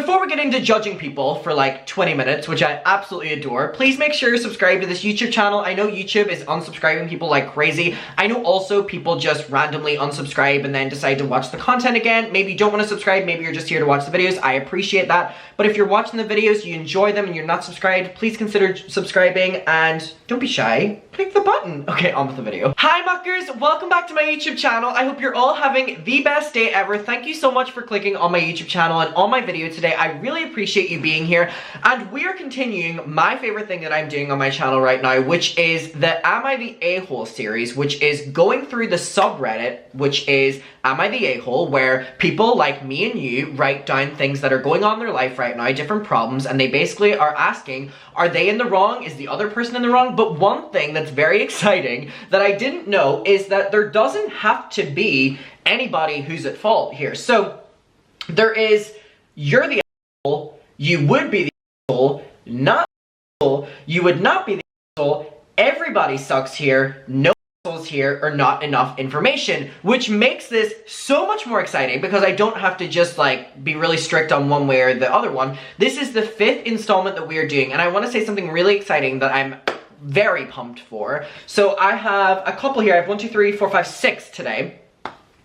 Before we get into judging people for like 20 minutes, which I absolutely adore, please make sure you're subscribed to this YouTube channel. I know YouTube is unsubscribing people like crazy. I know also people just randomly unsubscribe and then decide to watch the content again. Maybe you don't want to subscribe, maybe you're just here to watch the videos. I appreciate that. But if you're watching the videos, you enjoy them, and you're not subscribed, please consider subscribing and don't be shy. Click the button. Okay, on with the video. Hi muckers, welcome back to my YouTube channel. I hope you're all having the best day ever. Thank you so much for clicking on my YouTube channel and on my video today. I really appreciate you being here, and we are continuing my favorite thing that I'm doing on my channel right now, which is the Am I the A-hole series, which is going through the subreddit, which is Am I the A-hole, where people like me and you write down things that are going on in their life right now, different problems, and they basically are asking, are they in the wrong? Is the other person in the wrong? But one thing that's very exciting that I didn't know is that there doesn't have to be anybody who's at fault here. So there is, you're the asshole, you would be the asshole, not the asshole, you would not be the asshole, everybody sucks here, no assholes here, or not enough information, which makes this so much more exciting because I don't have to just like be really strict on one way or the other one. This is the 5th installment that we are doing, and I want to say something really exciting that I'm very pumped for. So I have a couple here. I have 1, 2, 3, 4, 5, 6 today.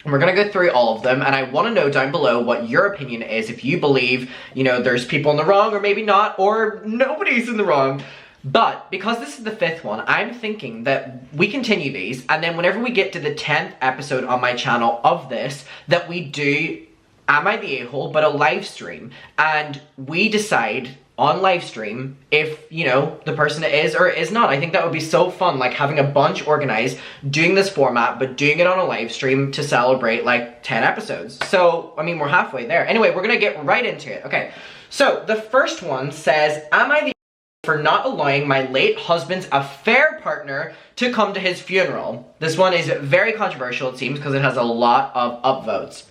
And we're gonna go through all of them, and I want to know down below what your opinion is, if you believe, you know, there's people in the wrong, or maybe not, or nobody's in the wrong. But because this is the 5th one, I'm thinking that we continue these, and then whenever we get to the 10th episode on my channel of this, that we do Am I the A-hole, but a live stream, and we decide on live stream if, you know, the person is or is not. I think that would be so fun, like having a bunch organized, doing this format, but doing it on a live stream to celebrate like 10 episodes. So, I mean, we're halfway there. Anyway, we're gonna get right into it. Okay, so the first one says, am I the for not allowing my late husband's affair partner to come to his funeral? This one is very controversial, it seems, because it has a lot of upvotes.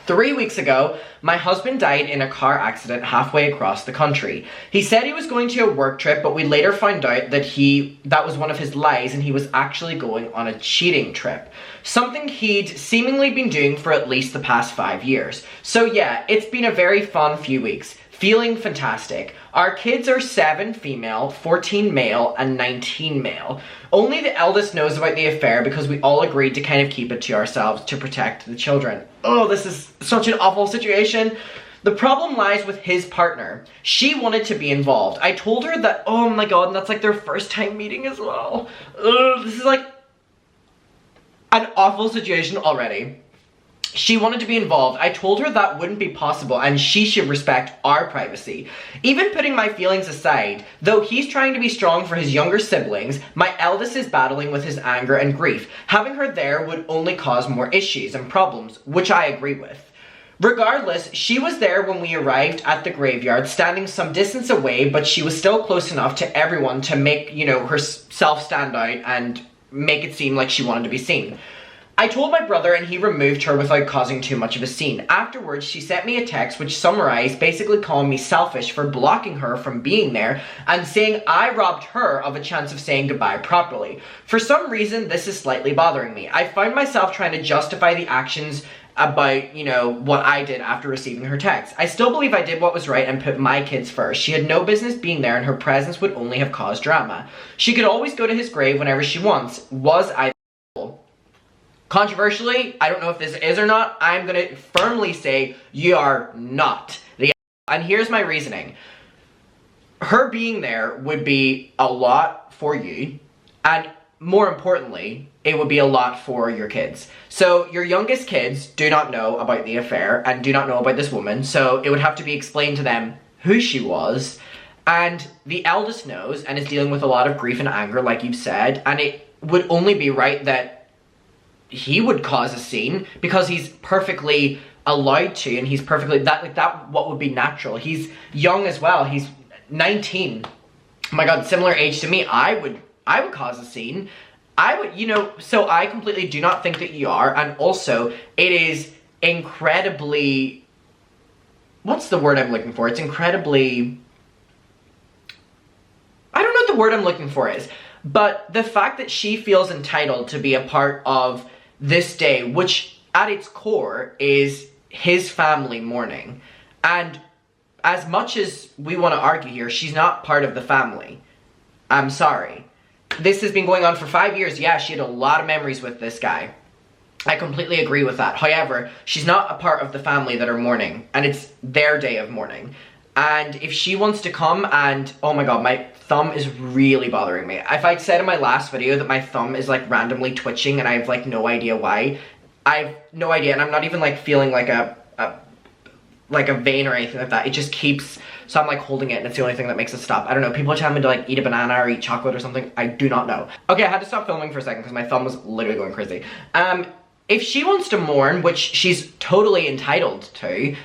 3 weeks ago, my husband died in a car accident halfway across the country. He said he was going to a work trip, but we later found out that that was one of his lies and he was actually going on a cheating trip. Something he'd seemingly been doing for at least the past 5 years. So yeah, it's been a very fun few weeks. Feeling fantastic. Our kids are 7 female, 14 male, and 19 male. Only the eldest knows about the affair because we all agreed to kind of keep it to ourselves to protect the children. Oh, this is such an awful situation. The problem lies with his partner. She wanted to be involved. I told her that, oh my god, and that's like their first time meeting as well. Ugh, this is like an awful situation already. She wanted to be involved. I told her that wouldn't be possible and she should respect our privacy. Even putting my feelings aside, though he's trying to be strong for his younger siblings, my eldest is battling with his anger and grief. Having her there would only cause more issues and problems, which I agree with. Regardless, she was there when we arrived at the graveyard, standing some distance away, but she was still close enough to everyone to make, you know, herself stand out and make it seem like she wanted to be seen. I told my brother and he removed her without causing too much of a scene. Afterwards, she sent me a text which summarized basically calling me selfish for blocking her from being there and saying I robbed her of a chance of saying goodbye properly. For some reason, this is slightly bothering me. I find myself trying to justify the actions about, you know, what I did after receiving her text. I still believe I did what was right and put my kids first. She had no business being there and her presence would only have caused drama. She could always go to his grave whenever she wants. Was I Controversially, I don't know if this is or not, I'm gonna firmly say you are not the and here's my reasoning. Her being there would be a lot for you, and more importantly, it would be a lot for your kids. So your youngest kids do not know about the affair and do not know about this woman, so it would have to be explained to them who she was, and the eldest knows and is dealing with a lot of grief and anger, like you've said, and it would only be right that he would cause a scene because he's perfectly allowed to, and he's perfectly what would be natural. He's young as well. He's 19. Oh my god, similar age to me. I would cause a scene. I would, you know, so I completely do not think that you are, and also it is incredibly, what's the word I'm looking for? It's incredibly, I don't know what the word I'm looking for is, but the fact that she feels entitled to be a part of this day, which at its core is his family mourning, and as much as we want to argue here, she's not part of the family. I'm sorry. This has been going on for 5 years. Yeah, she had a lot of memories with this guy. I completely agree with that. However, she's not a part of the family that are mourning, and it's their day of mourning. And if she wants to come and, oh my god, my thumb is really bothering me. If I'd said in my last video that my thumb is like randomly twitching and I have like no idea why, I have no idea, and I'm not even like feeling like a vein or anything like that. It just keeps, so I'm like holding it and it's the only thing that makes it stop. I don't know, people are telling me to like eat a banana or eat chocolate or something. I do not know. Okay, I had to stop filming for a second because my thumb was literally going crazy. If she wants to mourn, which she's totally entitled to,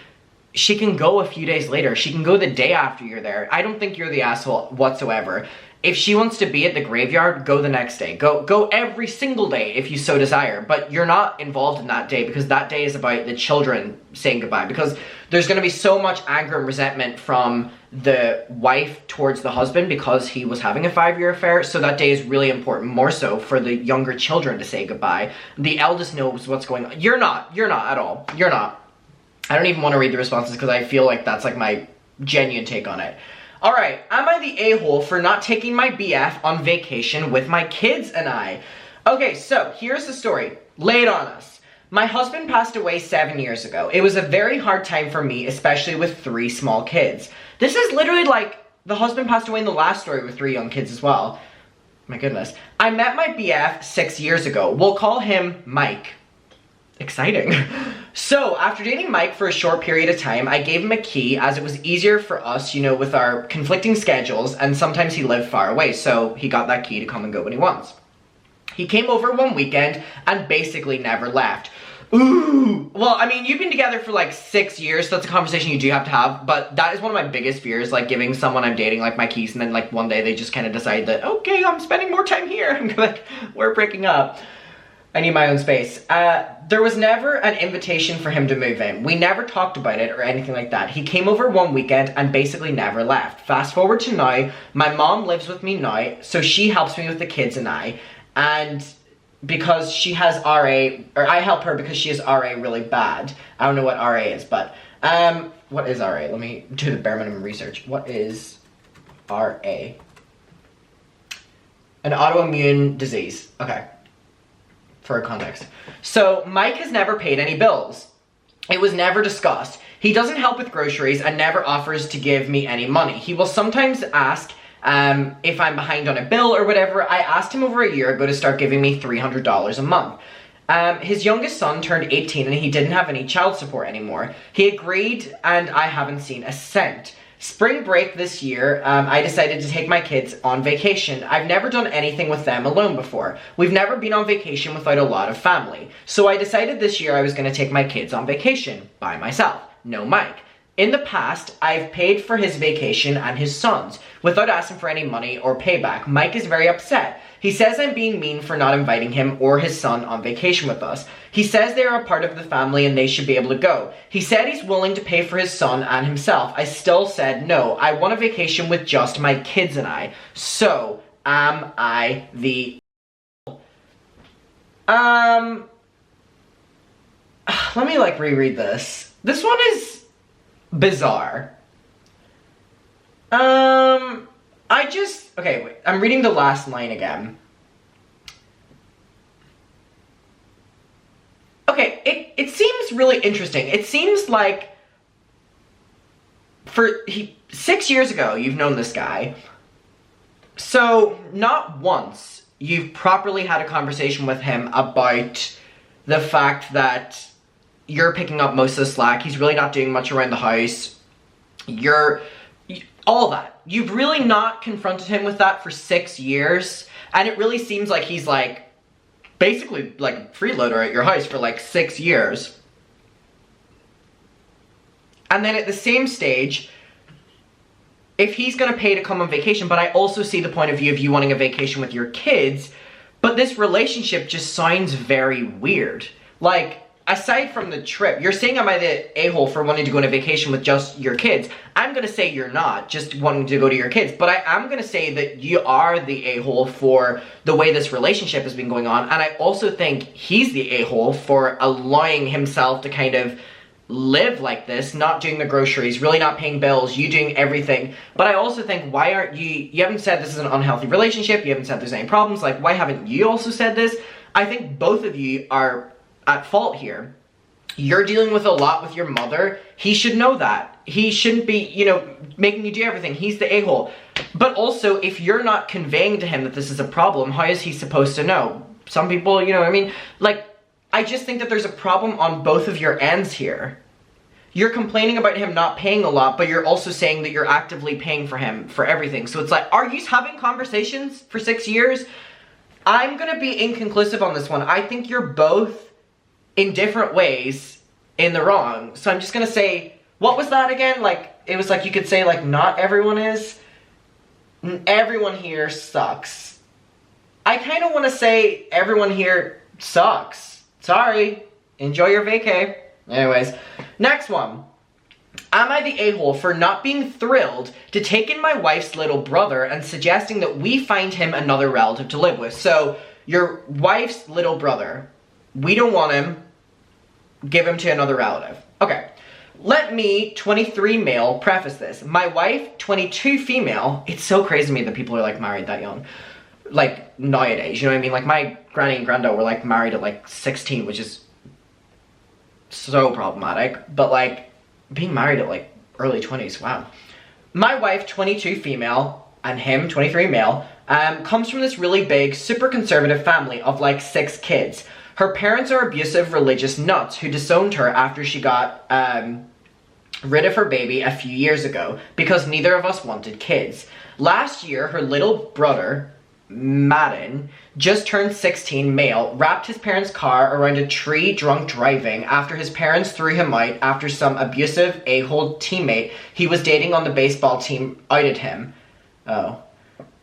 she can go a few days later. She can go the day after you're there. I don't think you're the asshole whatsoever. If she wants to be at the graveyard, go the next day. Go every single day if you so desire. But you're not involved in that day because that day is about the children saying goodbye. Because there's going to be so much anger and resentment from the wife towards the husband because he was having a 5-year affair. So that day is really important, more so for the younger children to say goodbye. The eldest knows what's going on. You're not at all. You're not. I don't even want to read the responses because I feel like that's like my genuine take on it. Alright, am I the a-hole for not taking my BF on vacation with my kids and I? Okay, so here's the story. Lay it on us. My husband passed away 7 years ago. It was a very hard time for me, especially with 3 small kids. This is literally like the husband passed away in the last story with 3 young kids as well. My goodness. I met my BF 6 years ago. We'll call him Mike. Exciting. So, after dating Mike for a short period of time, I gave him a key as it was easier for us, you know, with our conflicting schedules, and sometimes he lived far away, so he got that key to come and go when he wants. He came over one weekend and basically never left. Ooh! Well, I mean, you've been together for like 6 years, so that's a conversation you do have to have, but that is one of my biggest fears, like giving someone I'm dating like my keys and then like one day they just kind of decide that, okay, I'm spending more time here. I'm like, we're breaking up. I need my own space. There was never an invitation for him to move in. We never talked about it or anything like that. He came over one weekend and basically never left. Fast forward to now, my mom lives with me now, so she helps me with the kids and I. And because she has RA, or I help her because she has RA really bad. I don't know what RA is, but, what is RA? Let me do the bare minimum research. What is RA? An autoimmune disease. Okay. For context. So, Mike has never paid any bills. It was never discussed. He doesn't help with groceries and never offers to give me any money. He will sometimes ask if I'm behind on a bill or whatever. I asked him over a year ago to start giving me $300 a month. His youngest son turned 18 and he didn't have any child support anymore. He agreed and I haven't seen a cent. Spring break this year, I decided to take my kids on vacation. I've never done anything with them alone before. We've never been on vacation without a lot of family. So I decided this year I was going to take my kids on vacation by myself. No Mike. In the past, I've paid for his vacation and his son's without asking for any money or payback. Mike is very upset. He says I'm being mean for not inviting him or his son on vacation with us. He says they are a part of the family and they should be able to go. He said he's willing to pay for his son and himself. I still said no. I want a vacation with just my kids and I. So, am I the... Let me like reread this. This one is bizarre. Okay, wait, I'm reading the last line again. Okay, it seems really interesting. It seems like 6 years ago, you've known this guy. So, not once you've properly had a conversation with him about the fact that you're picking up most of the slack. He's really not doing much around the house. All that. You've really not confronted him with that for 6 years. And it really seems like he's like, basically like freeloader at your house for like 6 years. And then at the same stage, if he's gonna pay to come on vacation, but I also see the point of view of you wanting a vacation with your kids, but this relationship just sounds very weird. Like, aside from the trip, you're saying am I the a-hole for wanting to go on a vacation with just your kids. I'm gonna say you're not, just wanting to go to your kids. But I am gonna say that you are the a-hole for the way this relationship has been going on. And I also think he's the a-hole for allowing himself to kind of live like this, not doing the groceries, really not paying bills, you doing everything. But I also think, why aren't you haven't said this is an unhealthy relationship, you haven't said there's any problems, like why haven't you also said this? I think both of you are at fault here. You're dealing with a lot with your mother. He should know that. He shouldn't be, you know, making you do everything. He's the a-hole. But also, if you're not conveying to him that this is a problem, how is he supposed to know? Some people, you know what I mean? Like, I just think that there's a problem on both of your ends here. You're complaining about him not paying a lot, but you're also saying that you're actively paying for him for everything. So it's like, are you having conversations for 6 years? I'm gonna be inconclusive on this one. I think you're both in different ways in the wrong. So I'm just gonna say, what was that again? Like, it was like you could say like, not everyone is. Everyone here sucks. I kind of want to say everyone here sucks. Sorry. Enjoy your vacay. Anyways, next one. Am I the a-hole for not being thrilled to take in my wife's little brother and suggesting that we find him another relative to live with? So, your wife's little brother. We don't want him. Give him to another relative. Okay. Let me, 23 male, preface this. My wife, 22 female. It's so crazy to me that people are like married that young. Like nowadays, you know what I mean? Like my granny and granddad were like married at like 16, which is so problematic. But like being married at like early 20s, wow. My wife, 22 female, and him, 23 male, comes from this really big, super conservative family of like 6 kids. Her parents are abusive religious nuts who disowned her after she got rid of her baby a few years ago because neither of us wanted kids. Last year, her little brother, Madden, just turned 16 male, wrapped his parents' car around a tree drunk driving after his parents threw him out after some abusive a-hole teammate he was dating on the baseball team outed him. Oh.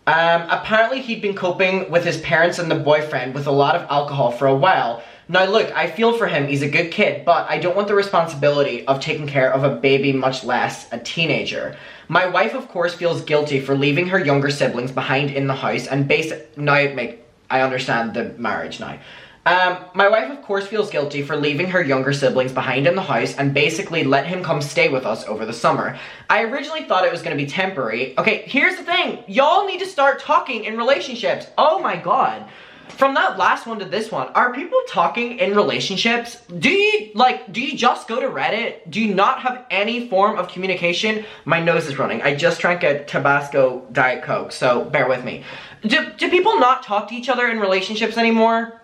Apparently he'd been coping with his parents and the boyfriend with a lot of alcohol for a while. Now look, I feel for him, he's a good kid, but I don't want the responsibility of taking care of a baby, much less a teenager. My wife, of course, feels guilty for leaving her younger siblings behind in the house and I understand the marriage now. My wife, of course, feels guilty for leaving her younger siblings behind in the house and basically let him come stay with us over the summer. I originally thought it was going to be temporary. Okay, here's the thing. Y'all need to start talking in relationships. Oh my god. From that last one to this one, are people talking in relationships? Do you just go to Reddit? Do you not have any form of communication? My nose is running. I just drank a Tabasco Diet Coke, so bear with me. Do people not talk to each other in relationships anymore?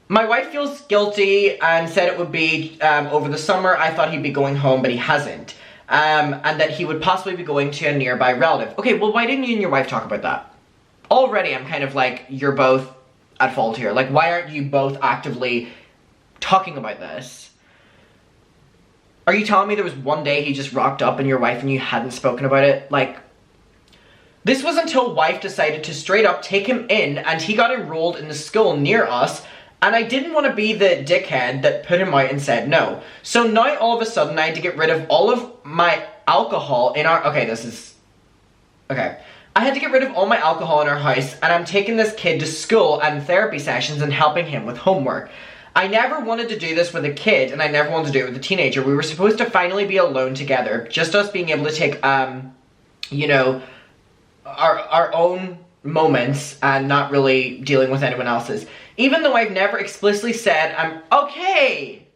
My wife feels guilty and said it would be over the summer. I thought he'd be going home, but he hasn't. And that he would possibly be going to a nearby relative. Okay, well, why didn't you and your wife talk about that? Already, I'm kind of like, you're both at fault here. Like, why aren't you both actively talking about this? Are you telling me there was one day he just rocked up and your wife and you hadn't spoken about it? Like, this was until wife decided to straight up take him in and he got enrolled in the school near us. And I didn't want to be the dickhead that put him out and said no. So now all of a sudden I had to get rid of all of my alcohol in our... Okay. I had to get rid of all my alcohol in our house and I'm taking this kid to school and therapy sessions and helping him with homework. I never wanted to do this with a kid and I never wanted to do it with a teenager. We were supposed to finally be alone together. Just us being able to take, you know, our own moments and not really dealing with anyone else's. Even though I've never explicitly said I'm okay.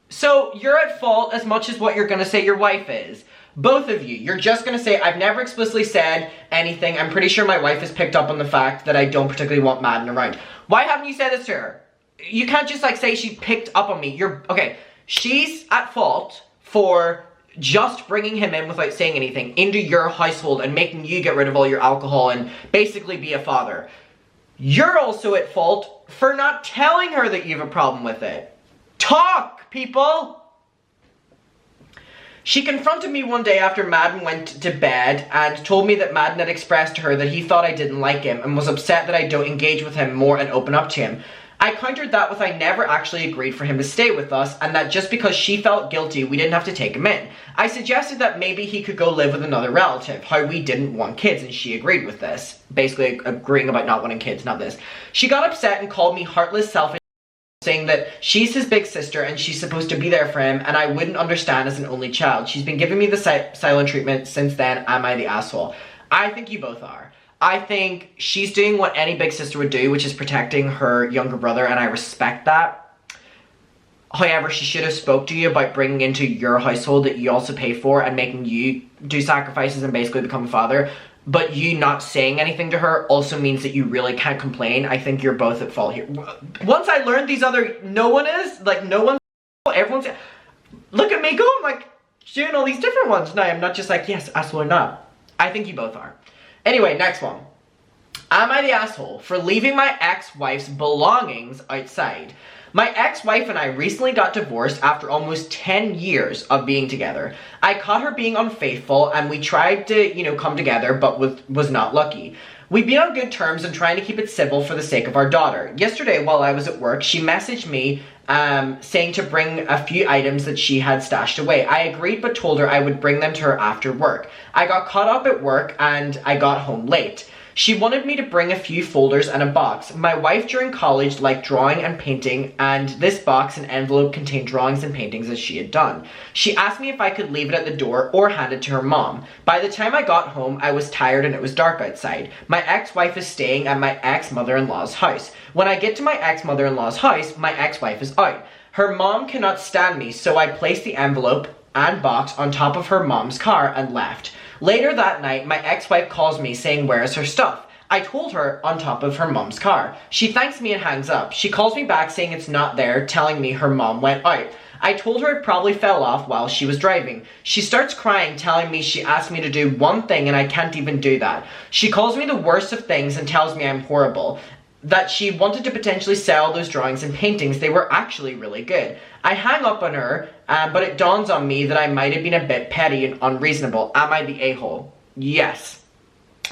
So you're at fault as much as what you're gonna say your wife is. Both of you. You're just gonna say I've never explicitly said anything. I'm pretty sure my wife has picked up on the fact that I don't particularly want Madden around. Why haven't you said this to her? You can't just like say she picked up on me. Okay. She's at fault for just bringing him in without saying anything into your household and making you get rid of all your alcohol and basically be a father. You're also at fault for not telling her that you have a problem with it. Talk, people! She confronted me one day after Madden went to bed and told me that Madden had expressed to her that he thought I didn't like him and was upset that I don't engage with him more and open up to him. I countered that with I never actually agreed for him to stay with us and that just because she felt guilty we didn't have to take him in. I suggested that maybe he could go live with another relative, how we didn't want kids, and she agreed with this. Basically agreeing about not wanting kids, not this. She got upset and called me heartless, selfish, saying that she's his big sister and she's supposed to be there for him, and I wouldn't understand as an only child. She's been giving me the silent treatment since then. Am I the asshole? I think you both are. I think she's doing what any big sister would do, which is protecting her younger brother, and I respect that. However, she should have spoke to you about bringing into your household that you also pay for and making you do sacrifices and basically become a father. But you not saying anything to her also means that you really can't complain. I think you're both at fault here. Once I learned these other, no one is, like, no one, everyone's, look at me go, I'm like, doing all these different ones. No, I'm not just like, yes, asshole or not. I think you both are. Anyway, next one. Am I the asshole for leaving my ex-wife's belongings outside? My ex-wife and I recently got divorced after almost 10 years of being together. I caught her being unfaithful and we tried to, come together, but was not lucky. We've been on good terms and trying to keep it civil for the sake of our daughter. Yesterday, while I was at work, she messaged me saying to bring a few items that she had stashed away. I agreed but told her I would bring them to her after work. I got caught up at work and I got home late. She wanted me to bring a few folders and a box. My wife during college liked drawing and painting, and this box and envelope contained drawings and paintings that she had done. She asked me if I could leave it at the door or hand it to her mom. By the time I got home, I was tired and it was dark outside. My ex-wife is staying at my ex-mother-in-law's house. When I get to my ex-mother-in-law's house, my ex-wife is out. Her mom cannot stand me, so I placed the envelope and box on top of her mom's car and left. Later that night, my ex-wife calls me saying where is her stuff. I told her on top of her mom's car. She thanks me and hangs up. She calls me back saying it's not there, telling me her mom went out. I told her it probably fell off while she was driving. She starts crying, telling me she asked me to do one thing and I can't even do that. She calls me the worst of things and tells me I'm horrible. That she wanted to potentially sell those drawings and paintings. They were actually really good. I hang up on her, but it dawns on me that I might have been a bit petty and unreasonable. Am I the a-hole? Yes.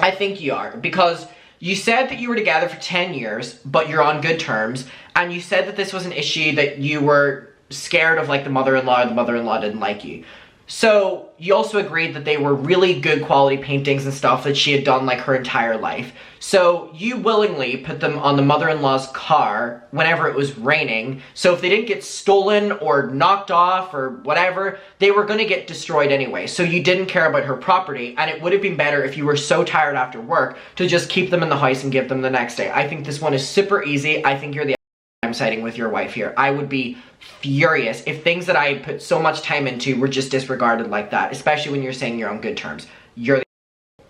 I think you are, because you said that you were together for 10 years, but you're on good terms, and you said that this was an issue that you were scared of, like, the mother-in-law didn't like you. So, you also agreed that they were really good quality paintings and stuff that she had done, like, her entire life. So, you willingly put them on the mother-in-law's car whenever it was raining, so if they didn't get stolen or knocked off or whatever, they were gonna get destroyed anyway. So, you didn't care about her property, and it would have been better if you were so tired after work to just keep them in the house and give them the next day. I think this one is super easy. I think you're the I'm siding with your wife here. I would be furious if things that I put so much time into were just disregarded like that, especially when you're saying you're on good terms. You're the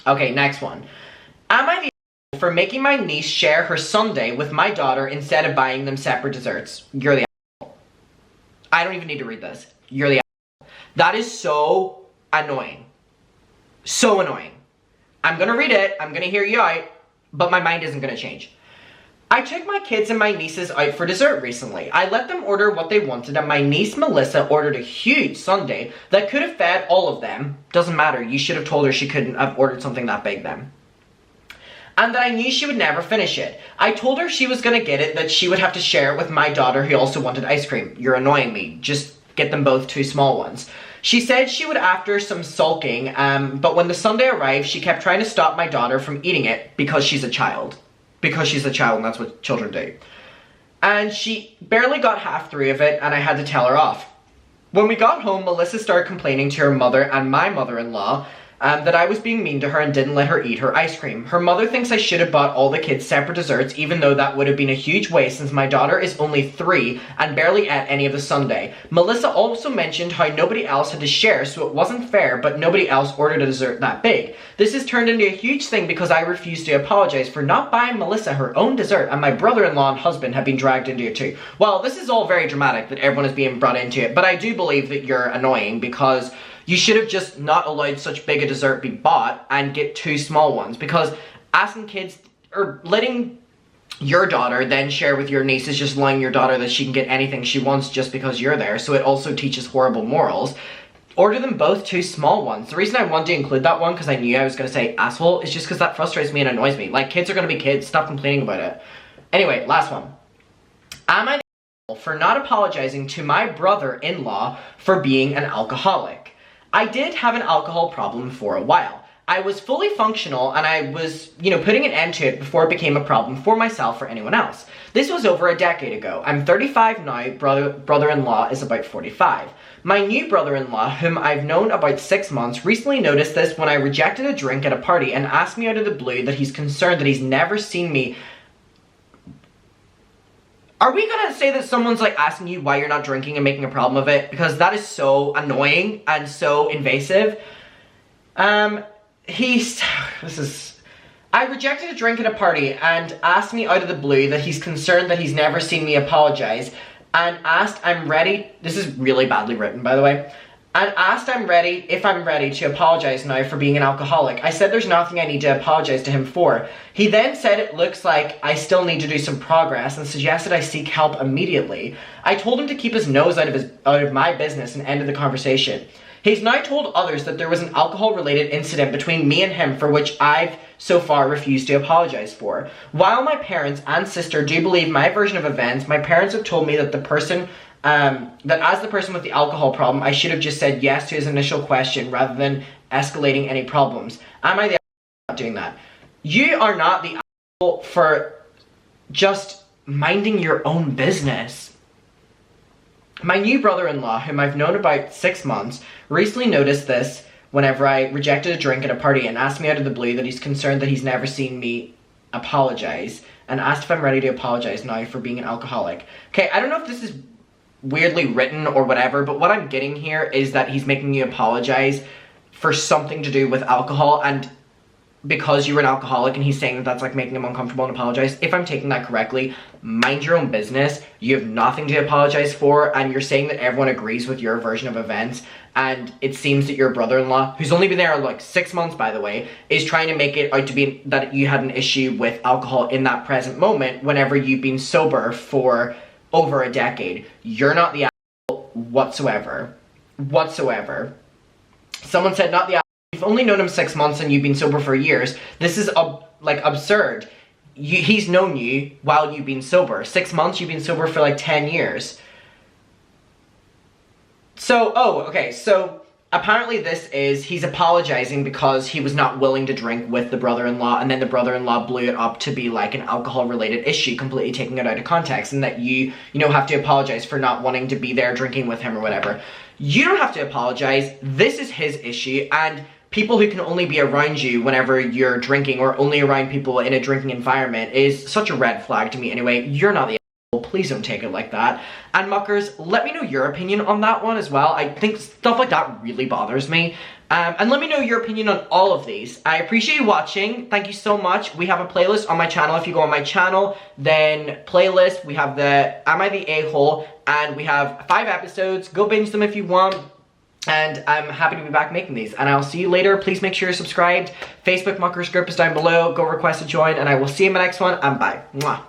Okay, next one. Am I the for making my niece share her sundae with my daughter instead of buying them separate desserts? You're the I don't even need to read this. You're the That is so annoying. So annoying. I'm gonna read it, I'm gonna hear you out, but my mind isn't gonna change. I took my kids and my nieces out for dessert recently. I let them order what they wanted and my niece Melissa ordered a huge sundae that could have fed all of them. Doesn't matter, you should have told her she couldn't have ordered something that big then. And that I knew she would never finish it. I told her she was gonna get it, that she would have to share it with my daughter who also wanted ice cream. You're annoying me, just get them both 2 small ones. She said she would after some sulking, but when the sundae arrived, she kept trying to stop my daughter from eating it because she's a child. Because she's a child and that's what children do. And she barely got half through of it and I had to tell her off. When we got home, Melissa started complaining to her mother and my mother-in-law that I was being mean to her and didn't let her eat her ice cream. Her mother thinks I should have bought all the kids separate desserts, even though that would have been a huge waste since my daughter is only 3 and barely ate any of the sundae. Melissa also mentioned how nobody else had to share, so it wasn't fair, but nobody else ordered a dessert that big. This has turned into a huge thing because I refused to apologize for not buying Melissa her own dessert, and my brother-in-law and husband have been dragged into it too. Well, this is all very dramatic that everyone is being brought into it, but I do believe that you're annoying because you should have just not allowed such big a dessert be bought and get 2 small ones, because asking kids, or letting your daughter then share with your niece is just allowing your daughter that she can get anything she wants just because you're there, so it also teaches horrible morals. Order them both 2 small ones. The reason I wanted to include that one, because I knew I was going to say asshole, is just because that frustrates me and annoys me. Like, kids are going to be kids, stop complaining about it. Anyway, last one. Am I the asshole for not apologizing to my brother-in-law for being an alcoholic? I did have an alcohol problem for a while. I was fully functional and I was, putting an end to it before it became a problem for myself or anyone else. This was over a decade ago. I'm 35 now, brother-in-law is about 45. My new brother-in-law, whom I've known about 6 months, recently noticed this when I rejected a drink at a party and asked me out of the blue that he's concerned that he's never seen me. Are we gonna say that someone's like asking you why you're not drinking and making a problem of it? Because that is so annoying and so invasive. I rejected a drink at a party and asked me out of the blue that he's concerned that he's never seen me apologize and asked this is really badly written by the way, and asked if I'm ready to apologize now for being an alcoholic. I said there's nothing I need to apologize to him for. He then said it looks like I still need to do some progress and suggested I seek help immediately. I told him to keep his nose out of my business and ended the conversation. He's now told others that there was an alcohol-related incident between me and him for which I've so far refused to apologize for. While my parents and sister do believe my version of events, my parents have told me that as the person with the alcohol problem, I should have just said yes to his initial question rather than escalating any problems. Am I the asshole for not doing that? You are not the asshole for just minding your own business. My new brother-in-law, whom I've known about 6 months, recently noticed this whenever I rejected a drink at a party and asked me out of the blue that he's concerned that he's never seen me apologize and asked if I'm ready to apologize now for being an alcoholic. Okay, I don't know if this is weirdly written or whatever, but what I'm getting here is that he's making you apologize for something to do with alcohol, and because you were an alcoholic, and he's saying that that's like making him uncomfortable and apologize. If I'm taking that correctly, mind your own business. You have nothing to apologize for, and you're saying that everyone agrees with your version of events, and it seems that your brother-in-law, who's only been there like 6 months by the way, is trying to make it out to be that you had an issue with alcohol in that present moment whenever you've been sober for over a decade. You're not the asshole whatsoever. Someone said not the asshole. You've only known him 6 months and you've been sober for years. This is like absurd. He's known you while you've been sober. 6 months, you've been sober for like 10 years. So, so apparently he's apologizing because he was not willing to drink with the brother-in-law, and then the brother-in-law blew it up to be like an alcohol-related issue, completely taking it out of context, and that you have to apologize for not wanting to be there drinking with him or whatever. You don't have to apologize. This is his issue, and people who can only be around you whenever you're drinking or only around people in a drinking environment is such a red flag to me anyway. You're not the asshole. Please don't take it like that. And muckers, let me know your opinion on that one as well. I think stuff like that really bothers me. And let me know your opinion on all of these. I appreciate you watching. Thank you so much. We have a playlist on my channel. If you go on my channel, then playlist, we have the Am I the A-hole? And we have 5 episodes. Go binge them if you want. And I'm happy to be back making these. And I'll see you later. Please make sure you're subscribed. Facebook Muckers group is down below. Go request to join. And I will see you in my next one. And bye. Mwah.